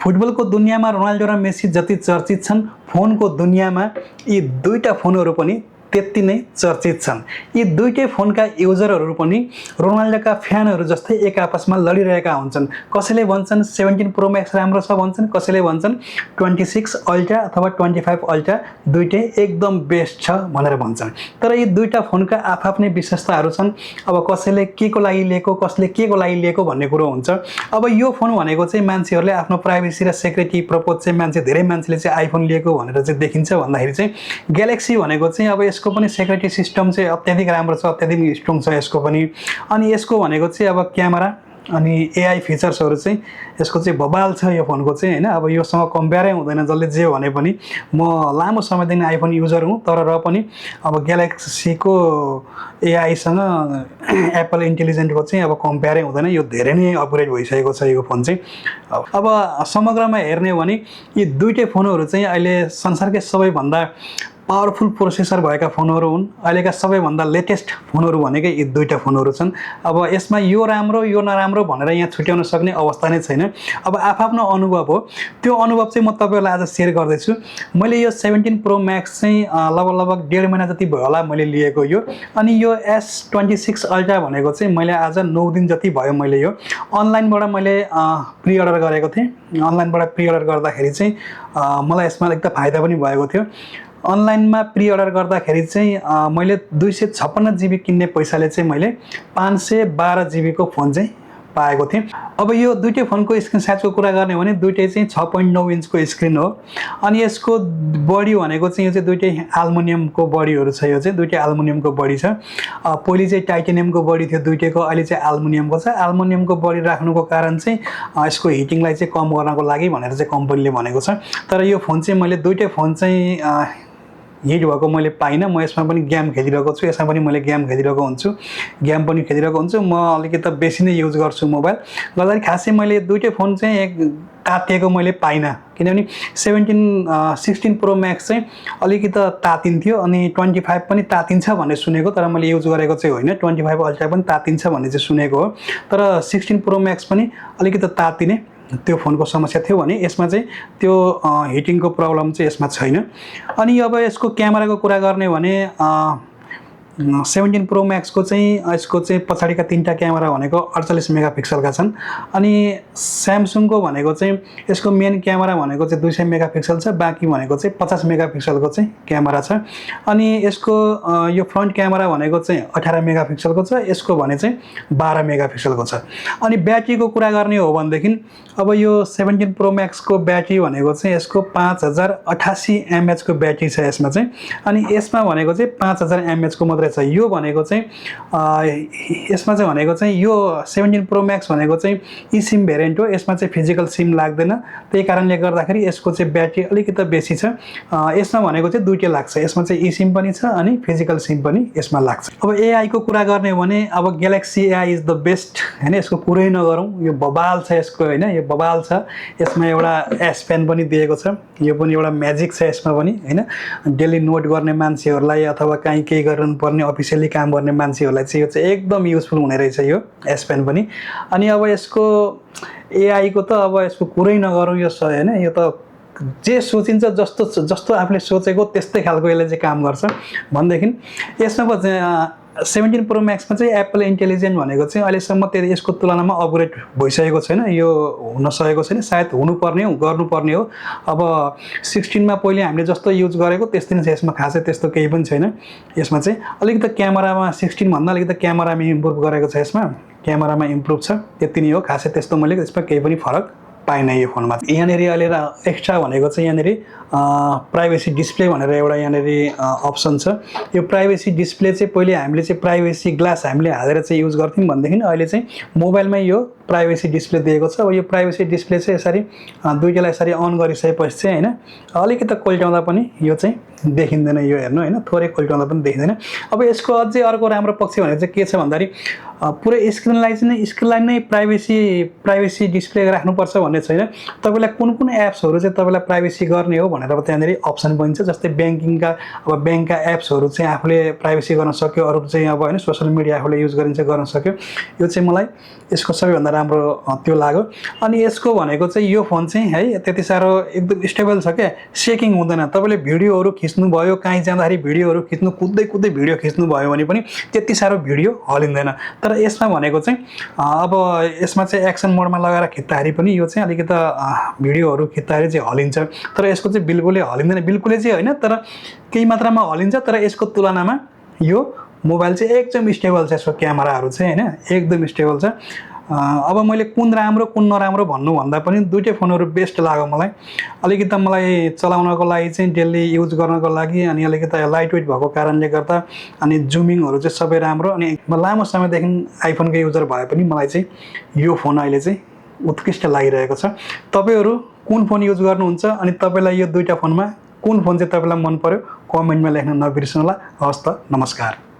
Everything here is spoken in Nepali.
फुटबलको दुनियाँमा रोनाल्डो र मेसी जति चर्चित छन्, फोनको दुनियाँमा यी दुईटा फोनहरू पनि त्यति नै चर्चित छन्। यी दुईटै फोनका युजरहरू पनि रोनाल्डोका फ्यानहरू जस्तै एक आपसमा लडिरहेका हुन्छन्। कसैले भन्छन् 17 प्रो मैक्स राम्रो छ भन्छन्, कसैले भन्छन् 26 अल्ट्रा अथवा 25 अल्ट्रा दुईटै एकदम बेस्ट छ भनेर भन्छन्। तर यी दुईटा फोनका आफआफ्नै विशेषताहरू छन्। अब कसैले के को लागि लिएको, कसले के को लागि लिएको भन्ने कुरो हुन्छ। अब यो फोन भनेको चाहिँ मान्छेहरूले आफ्नो प्राइभेसी र सेक्युरिटी प्रपोज चाहिँ धेरै मान्छेले चाहिँ आइफोन लिएको भनेर चाहिँ देखिन्छ। भन्दाखेरि चाहिँ ग्यालेक्सी भनेको चाहिँ अब यसको पनि सेक्युरिटी सिस्टम चाहिँ अत्याधिक राम्रो छ, अत्याधिक स्ट्रङ छ यसको पनि। अनि यसको भनेको चाहिँ अब क्यामेरा अनि एआई फिचर्सहरू चाहिँ यसको चाहिँ बबाल छ यो फोनको चाहिँ हैन। अब योसँग कम्पेयरै हुँदैन जसले जे भने पनि। म लामो समयदेखि आइफोन युजर हुँ, तर र पनि अब ग्यालेक्सीको एआईसँग एप्पल इन्टेलिजेन्टको चाहिँ अब कम्पेयरै हुँदैन। यो धेरै नै अपग्रेड भइसकेको छ यो फोन चाहिँ। अब समग्रमा हेर्ने हो भने यी दुईटै फोनहरू चाहिँ अहिले संसारकै सबैभन्दा पावरफुल प्रोसेसर भएका फोनहरू हुन्। अहिलेका सबैभन्दा लेटेस्ट फोनहरू भनेकै यी दुईटा फोनहरू छन्। अब यसमा यो राम्रो यो नराम्रो भनेर यहाँ छुट्याउन सक्ने अवस्था नै छैन। अब आफआफ्नो अनुभव हो, त्यो अनुभव चाहिँ म तपाईहरुलाई आज शेयर गर्दैछु। मैले यो 17 प्रो मैक्स चाहिँ लगभग 1.5 महिना जति भयो होला मैले लिएको यो। अनि यो S26 अल्ट्रा भनेको चाहिँ मैले आज 9 दिन जति भयो मैले यो अनलाइनबाट मैले प्रि अर्डर गरेको थिएँ। अनलाइनबाट प्रि अर्डर गर्दाखेरि चाहिँ मलाई यसमा एकदम फाइदा पनि भएको थियो। अनलाइनमा प्रि अर्डर गर्दाखेरि चाहिँ मैले 256 GB किन्ने पैसाले चाहिँ मैले 512 GB को फोन चाहिँ पाएको थिएँ। अब यो दुईटै फोनको स्क्रिन साइजको कुरा गर्ने हो भने दुईटै चाहिँ 6.9 इन्चको स्क्रिन हो। अनि यसको बडी भनेको चाहिँ यो चाहिँ दुईटै एल्युमिनियमको बडीहरू छ। यो चाहिँ दुईटै एल्युमिनियमको बडी छ। पहिले चाहिँ टाइटेनियमको बडी थियो दुईटैको, अहिले चाहिँ एल्युमिनियमको छ। एल्युमिनियमको बडी राख्नुको कारण चाहिँ यसको हिटिङलाई चाहिँ कम गर्नको लागि भनेर चाहिँ कम्पनीले भनेको छ। तर यो फोन चाहिँ मैले दुईटै फोन चाहिँ हिट भएको मैले पाइनँ। म यसमा पनि गेम खेलिरहेको छु, यसमा पनि मैले गेम खेलिरहेको हुन्छु, गेम पनि खेलिरहेको हुन्छु। म अलिकति बेसी नै युज गर्छु मोबाइल गर्दाखेरि खासै मैले दुईटै फोन चाहिँ एक तातिएको मैले पाइनँ। किनभने 16 प्रो मैक्स चाहिँ अलिकति तातिन्थ्यो अनि 25 पनि तातिन्छ भन्ने सुनेको, तर मैले युज गरेको चाहिँ होइन। 25 अल्ट्रा पनि तातिन्छ भन्ने चाहिँ सुनेको हो, तर 16 प्रो मैक्स पनि अलिकति तातिने त्यो फोनको समस्या थियो भने यसमा चाहिँ त्यो हिटिङको प्रब्लम चाहिँ यसमा छैन। अनि अब यसको क्यामेराको कुरा गर्ने हो भने 17 प्रो मैक्सको चाहिँ यसको चाहिँ पछाडिका तीनटा क्यामेरा भनेको 48 मेगापिक्सलका छन्। अनि स्यामसङको भनेको चाहिँ यसको मेन क्यामेरा भनेको चाहिँ 200 मेगापिक्सल छ, बाँकी भनेको चाहिँ 50 मेगापिक्सलको चाहिँ क्यामेरा छ। अनि यसको यो फ्रन्ट क्यामेरा भनेको चाहिँ 18 मेगापिक्सलको छ, यसको भने चाहिँ 12 मेगापिक्सलको छ। अनि ब्याट्रीको कुरा गर्ने हो भनेदेखि अब यो 17 प्रो मैक्सको ब्याट्री भनेको चाहिँ यसको 5088 mAh को ब्याट्री छ यसमा चाहिँ। अनि यसमा भनेको चाहिँ 5000 mAh को मात्रै छ। यो भनेको चाहिँ यसमा चाहिँ भनेको चाहिँ यो 17 प्रो मैक्स भनेको चाहिँ ई सिम भेरिएन्ट हो, यसमा चाहिँ फिजिकल सिम लाग्दैन। त्यही कारणले गर्दाखेरि यसको चाहिँ ब्याट्री अलिकति बेसी छ। यसमा भनेको चाहिँ दुईटै लाग्छ, यसमा चाहिँ ई सिम पनि छ अनि फिजिकल सिम पनि यसमा लाग्छ। अब एआई को कुरा गर्ने हो भने अब galaxy AI is the best हैन, यसको कुरै नगरौँ। यो बबाल छ यसको हैन, यो बबाल छ। यसमा एउटा एस पेन पनि दिएको छ, यो पनि एउटा म्याजिक छ यसमा पनि हैन। डेली नोट गर्ने मान्छेहरूलाई अथवा कहीँ केही गर्नुपर्ने अफिसियली काम गर्ने मान्छेहरूलाई चाहिँ यो चाहिँ एकदम युजफुल हुने रहेछ यो एस पेन पनि। अनि अब यसको एआई को त अब यसको कुरै नगरौँ यो हैन। यो त जे सोचिन्छ जस्तो आफूले सोचेको त्यस्तै खालको यसले चाहिँ काम गर्छ भनेदेखि यसमा 17 प्रो मैक्समा चाहिँ एप्पल इन्टेलिजेन्ट भनेको चाहिँ अहिलेसम्म त्यो यसको तुलनामा अपग्रेड भइसकेको छैन, यो हुन सकेको छैन। सायद हुनुपर्ने हो, गर्नुपर्ने हो। अब 16 मा पहिले हामीले जस्तो युज गरेको त्यस्तै नै छ, यसमा खासै त्यस्तो केही पनि छैन। यसमा चाहिँ अलिकति क्यामेरामा 16 भन्दा अलिकति क्यामेरामा इम्प्रुभ गरेको छ, यसमा क्यामेरामा इम्प्रुभ छ, त्यति नै हो। खासै त्यस्तो मैले यसमा केही पनि फरक पाइन यो फोनमा। यहाँनिर अहिले एक्स्ट्रा भनेको चाहिँ यहाँनिर प्राइभेसी डिस्प्ले भनेर एउटा यहाँनिर अप्सन छ। यो प्राइभेसी डिस्प्ले चाहिँ पहिले हामीले चाहिँ प्राइभेसी ग्लास हामीले हालेर चाहिँ युज गर्थ्यौँ भनेदेखि अहिले चाहिँ मोबाइलमै यो प्राइभेसी डिस्प्ले दिएको छ। अब यो प्राइभेसी डिस्प्ले चाहिँ यसरी दुईटैलाई यसरी अन गरिसकेपछि चाहिँ हैन अलिकति कोल्ट्याउँदा पनि यो चाहिँ देखिँदैन, यो हेर्नु हैन, थोरै कोल्ट्याउँदा पनि देखिँदैन। अब यसको अझै अर्को राम्रो पक्ष भनेको चाहिँ के छ भन्दाखेरि पुरै स्क्रिनलाई नै प्राइभेसी डिस्प्ले राख्नुपर्छ भन्ने छैन। तपाईलाई कुन एप्सहरू चाहिँ तपाईलाई प्राइभेसी गर्ने हो भनेर त्यहाँनिर अप्सन पनि छ। जस्तै ब्याङ्कका एप्सहरू चाहिँ आफूले प्राइभेसी गर्न सक्यो, अरू चाहिँ अब हैन सोशल मिडिया आफूले युज गर्न सक्यो। यो चाहिँ मलाई यसको सबैभन्दा राम्रो त्यो लाग्यो। अनि यसको भनेको चाहिँ यो फोन चाहिँ है त्यति साह्रो एकदम स्टेबल छ क्या, सेकिङ हुँदैन। तपाईँले भिडियोहरू खिच्नुभयो, काहीँ जाँदाखेरि भिडियोहरू खिच्नु, कुद्दै कुद्दै भिडियो खिच्नुभयो भने पनि त्यति साह्रो भिडियो हलिँदैन। तर यसमा भनेको चाहिँ अब यसमा चाहिँ एक्सन मोडमा लगाएर खिच्दाखेरि पनि यो चाहिँ अलिकति भिडियोहरू खिच्दाखेरि चाहिँ हलिन्छ। तर यसको चाहिँ बिल्कुलै हलिँदैन, बिल्कुलै चाहिँ होइन, तर केही मात्रामा हलिन्छ। तर यसको तुलनामा यो मोबाइल चाहिँ एकदम स्टेबल छ, यसको क्यामेराहरू चाहिँ होइन एकदम स्टेबल छ। अब मैले कुन राम्रो कुन नराम्रो भन्नुभन्दा पनि दुइटै फोनहरू बेस्ट लाग्यो मलाई। अलिकति मलाई चलाउनको लागि चाहिँ डेली युज गर्नको लागि, अनि अलिकति लाइट वेट भएको कारणले गर्दा, अनि जुमिङहरू चाहिँ सबै राम्रो। अनि म लामो समयदेखि आइफोनकै युजर भए पनि मलाई चाहिँ यो फोन अहिले चाहिँ उत्कृष्ट लागिरहेको छ। तपाईँहरू कुन फोन युज गर्नुहुन्छ, अनि तपाईँलाई यो दुईवटा फोनमा कुन फोन चाहिँ तपाईँलाई मन पर्यो, कमेन्टमा लेख्न नबिर्सनु होला। हवस् त, नमस्कार।